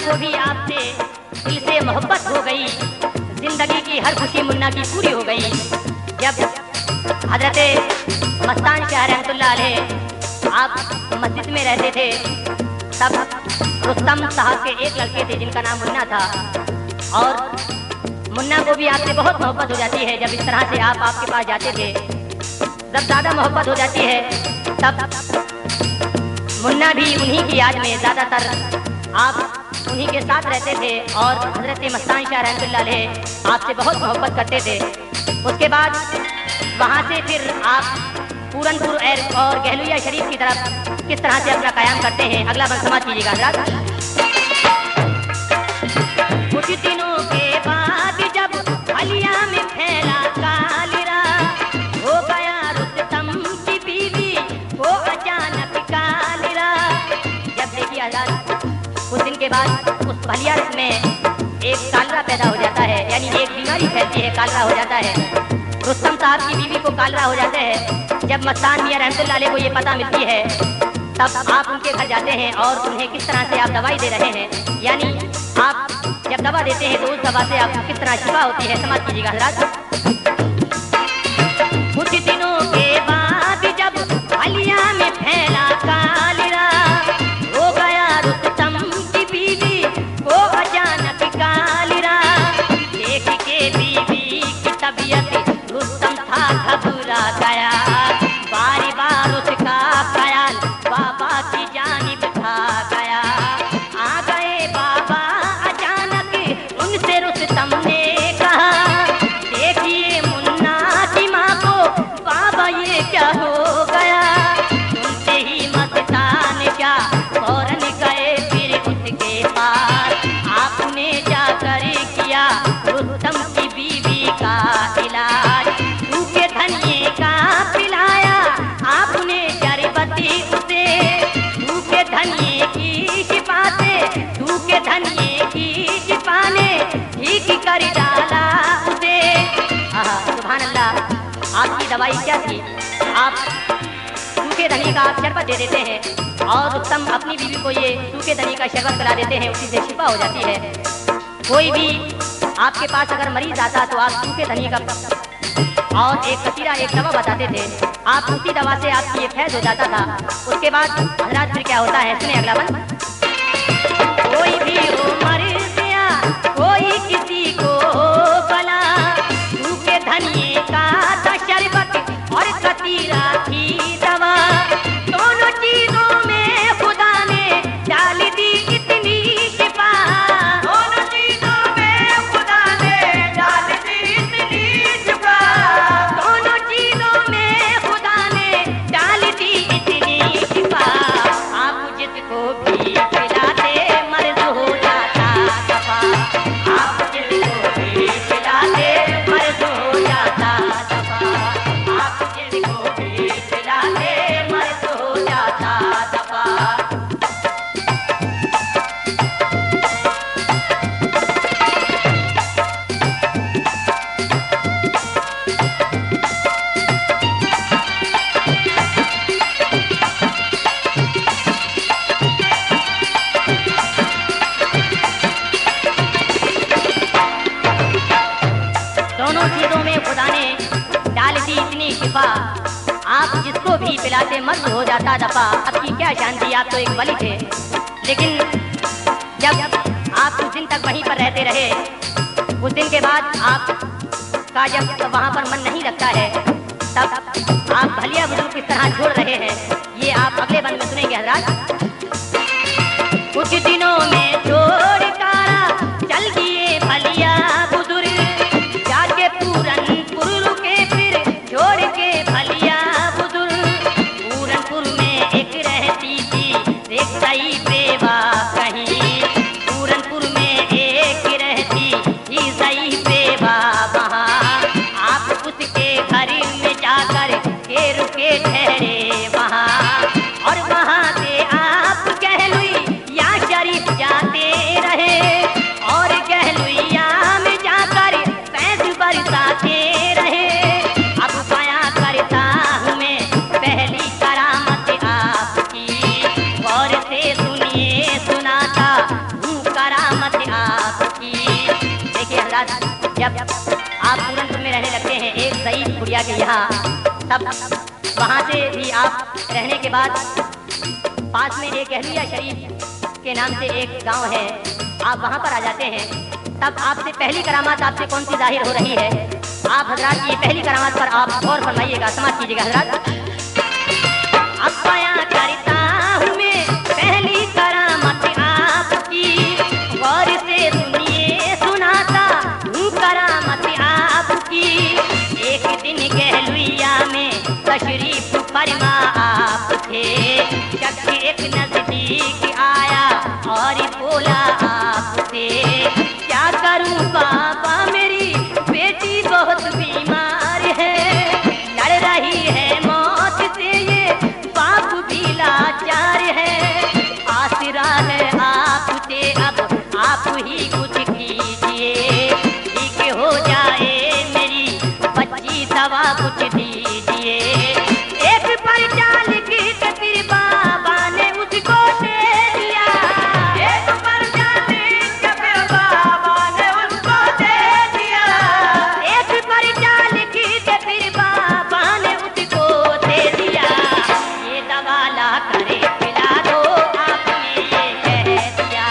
को भी आपसे दिल से मोहब्बत हो गई। जिंदगी की हर खुशी मुन्ना की पूरी हो गई। जब हजरत मस्तान शाह रहमतुल्लाह अलैह आप मस्जिद में रहते थे, तब रुस्तम साहब के एक लड़के थे जिनका नाम मुन्ना था, और मुन्ना को भी आपसे बहुत मोहब्बत हो जाती है। जब इस तरह से आप आपके पास जाते थे, जब ज़्यादा मोहब्बत हो जाती है, तब मुन्ना भी उन्हीं की याद में ज़्यादातर आप उन्हीं के साथ रहते थे, और हज़रत मस्तान शाह रहमतुल्लाह अलैह आपसे बहुत मोहब्बत करते थे। उसके बाद वहाँ से फिर आप पूरनपुर और गहलुइया शरीफ की तरफ किस तरह से अपना कायम करते हैं, अगला बंद समाज कीजिएगा हज़रात। कुछ दिनों के बाद जब हलिया में फैला कालरा, हो गया रुस्तम की बीवी वो अचानक कालरा। जब देखिए हज़रात, कुछ दिन के बाद उस हलिया में एक कालरा पैदा हो जाता है, यानी एक बीमारी फैलती है, कालरा हो जाता है। रुस्तम साहब की बीवी को कालरा हो जाता है। जब मस्तान मियां रहमतुल्लाह अलैह को ये पता मिलती है, तब आप उनके घर जाते हैं और उन्हें किस तरह से आप दवाई दे रहे हैं, यानी आप जब दवा देते हैं तो उस दवा से आपको किस तरह शिफा होती है, समझ कीजिएगा हज़रात। कुछ दिनों के बाद जब हलिया में फैला कालरा, हो गया रुस्तम की बीवी को अचानक कालरा। देख के बीवी की तबीयत रुस्तम था घबरा गया, बारी बार उसका ख्याल बाबा की जानिब था गया। आ गए बाबा अचानक, उनसे रुस्तम ने कहा, देखिए मुन्ना की माँ को बाबा ये क्या हो गया। सुनते ही मस्तान क्या फौरन गए फिर उसके पास, आपने जाकर किया रुस्तम की बीवी का इलाज। सूखे धनिये का पिलाया आपने जड़ीबूटी उसे, सूखे धनिये की शिफा से, सूखे धनिये की शिफा ने ठीक कर डाला उसे। सुभान अल्लाह, आपकी दवाई क्या थी? आप सूखे धनिये का शरबत दे देते हैं और रुस्तम अपनी बीवी को ये सूखे धनिये का शरबत पिला देते हैं, उसी से शिफा हो जाती है। कोई भी आपके पास अगर मरीज आता तो आप सूखे धनिये का और एक कसीरा एक दवा बताते थे, आप उसी दवा से आपकी ये फैज हो जाता था। उसके बाद हज़रात फिर क्या होता है, सुने अगला बंद। कोई भी हो मर गया, कोई किसी को बला, सूखे धनिये का था शरबत और कसीरा थी दवा। दोनों चीजों में खुदा ने डाल दी इतनी शिफा, दोनों चीजों में खुदा ने डाल दी इतनी शिफा, दोनों चीजों में खुदा ने डाल दी इतनी शिफा। आप जिसको भी पिलाते मर्ज हो जाता दफा, आप जिसको भी पिलाते मर्ज हो जाता दफा, आप जिसको भी पिलाते मर्ज हो जाता दफा। दोनों चीजों में खुदा ने डाल दी इतनी शिफा, आप जिसको भी पिलाते मर्द हो जाता दफा। आपकी क्या शान थी, आप तो एक वली थे, लेकिन जब आप कुछ दिन तक वहीं पर रहते रहे, कुछ दिन के बाद आपका जब वहाँ पर मन नहीं लगता है, तब आप भलिया बुजुर्ग किस तरह छोड़ रहे हैं, ये आप अगले बंद में सुनेंगे हज़रात। कुछ दिनों में छोड़ कारा चल दिए भलिया बुजुर्ग, जाके पूरनपुर रुके फिर छोड़ के भलिया बुजुर्ग। पूरनपुर में एक रहती थी एक सही बेवा कहीं, पूरनपुर में एक रहती थी सही बेवा वहाँ। आप उसके घर में जाकर के रुके ठहरे वहाँ, और वहाँ से आप गहलुइया शरीफ जाते रहे, और गहलुइया में जाकर फैज बरसाते रहे। अब बयां करता हूँ मैं पहली करामत आपकी, गौर से सुनिए सुनाता हूँ करामत जब आप पूरनपुर में रहने लगते हैं एक सईद गुड़िया के यहाँ, तब वहाँ से भी आप रहने के बाद पास में एक अहलिया शरीफ के नाम से एक गांव है, आप वहाँ पर आ जाते हैं। तब आपसे पहली करामात आपसे कौन सी जाहिर हो रही है? आप हजरात की पहली करामात पर आप गौर फरमाइएगा, समाज कीजिएगा हजरात। अब बयां करता हूँ मैं पहली करामत आपकी, गौर से सुनिए सुनाता हूँ करामत आपकी। एक दिन गहलुइया में तशरीफ फरमा आप थे, शख्स एक नजदीक आया और बोला आपसे, क्या करूं बाबा मेरी बेटी बहुत बीमार है, लड़ रही है मौत से ये बाप भी लाचार है, आसरा है आपसे अब आप ही कुछ कीजिए, ठीक हो जाए मेरी बच्ची दवा कुछ दीजिए। एक पर्चा लिख के फिर बाबा ने उसको दे दिया, एक पर्चा लिख के फिर बाबा ने उसको दे दिया, एक पर्चा लिख के फिर बाबा ने उसको दे दिया। ये दवा ला करे पिला दो आपने ये कह दिया,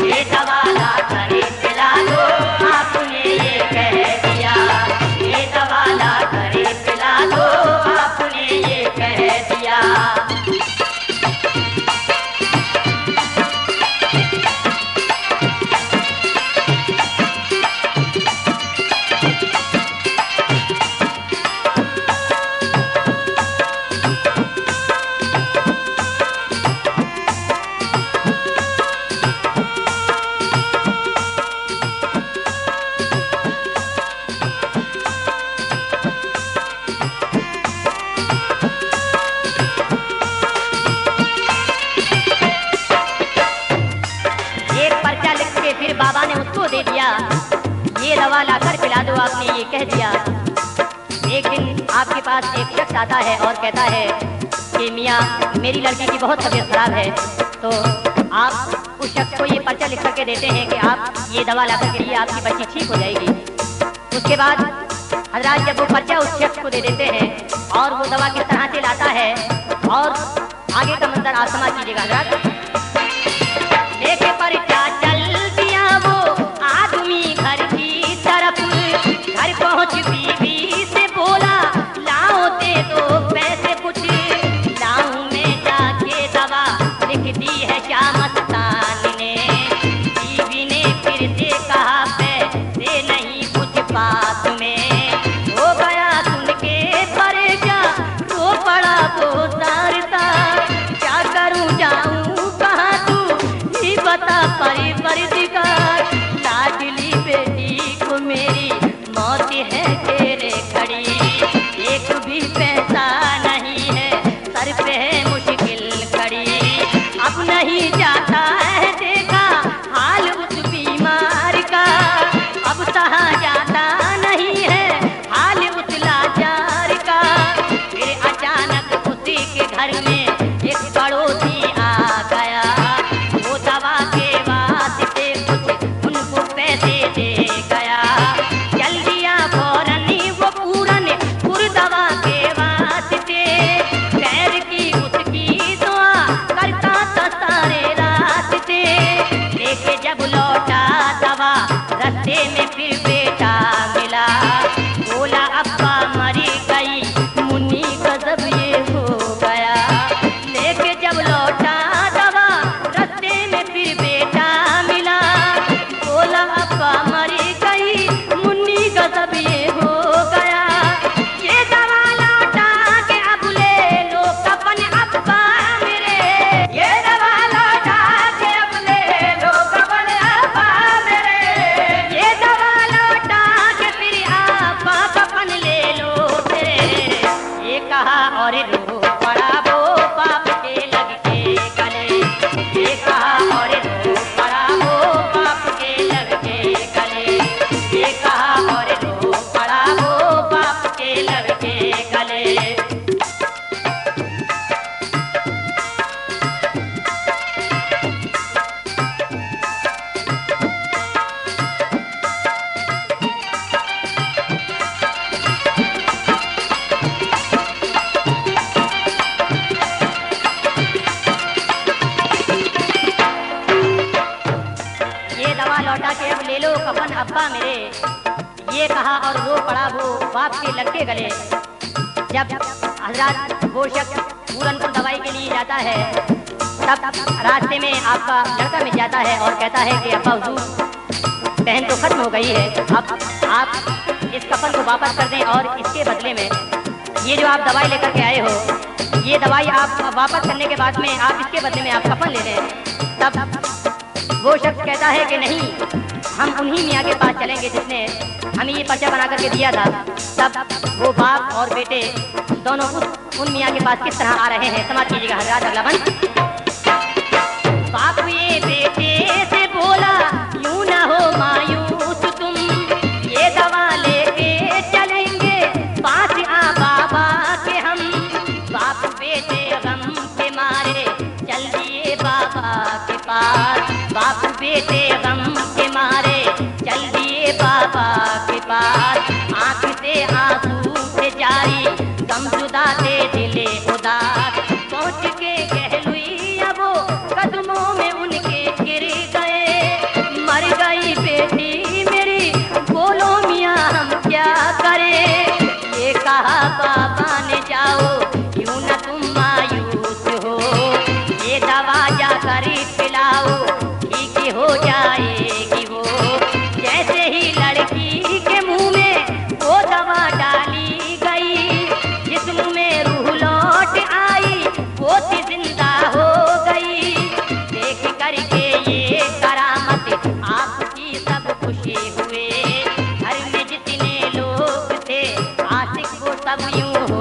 ये दवा ला करे पिला दो आपने ये कह दिया, ये दवा ला करे पिला दो आपने ये कह दिया। एक पर्चा लिख के फिर बाबा ने उसको दे दिया, ये दवा लाकर पिला दो आपने ये कह दिया। एक दिन आपके पास एक शख्स आता है और कहता है कि मियाँ मेरी लड़की की बहुत तबीयत खराब है, तो आप उस शख्स को ये पर्चा लिख करके देते हैं कि आप ये दवा ला करके लिए आपकी बच्ची ठीक हो जाएगी। उसके बाद हजरात जब वो पर्चा उस शख्स को दे देते हैं और वो दवा किस तरह से लाता है और आगे का मंजर आप समझ कीजिएगा हजरात। लेके पर्चा चल दिया वो आदमी घर की तरफ, घर पहुंच बीवी से बोला लाओ दे दो पैसे कुछ, लाऊं मैं जाके दवा लिख दी है शाह मस्तान ने, बीवी ने फिर से कहा पैसे नहीं कुछ पास में, हो गया सुन के परेशान रो पड़ा वो सारता, क्या करूं जाऊं अब्बा मेरे, ये कहा और रो पड़ा वो बाप के लड़के गले। जब हजरत वो शख्स पूरनपुर दवाई के लिए जाता है, तब रास्ते में आपका लड़का मिल जाता है और कहता है कि अब्बा हुजूर, बहन तो खत्म हो गई है, अब आप इस कफन को वापस कर दें और इसके बदले में ये जो आप दवाई लेकर के आए हो, ये दवाई आप वापस करने के बाद में आप इसके बदले में आप कफन ले लें। तब वो शख्स कहता है कि नहीं, हम उन्हीं मियाँ के पास चलेंगे जिसने हमें ये पर्चा बना करके दिया था। तब वो बाप और बेटे दोनों उन मियाँ के पास किस तरह आ रहे हैं, समाज कीजिएगा हजरात। अगला बंद। बाप ये बेटे से बोला, यूं ना हो मायूस तुम, ये दवा लेके चलेंगे पास आ बाबा के हम। बाप बेटे गम के मारे चल दिए बाबा के पास, बाप बेटे गम के मारे चल दिए बाबा के पास। आँख से आंसू से जारी गमजुदा थे दिले उदास, पहुँच के कहलुइया वो कदमों में उनके गिर गए। मर गई बेटी मेरी, बोलो मियाँ हम क्या करें। ये कहा बाबा ने जाओ, क्यों न तुम मायूस हो, ये दवा जाकर पिलाओ, ठीक हो जाएगी वो। जैसे ही लड़की के मुंह में वो दवा डाली गई, जिस मुंह में रूह लौट आई वो थी जिंदा हो गई। देख करके ये करामत आपकी सब खुशी हुए, घर में जितने लोग थे आशिक वो सब यूं हो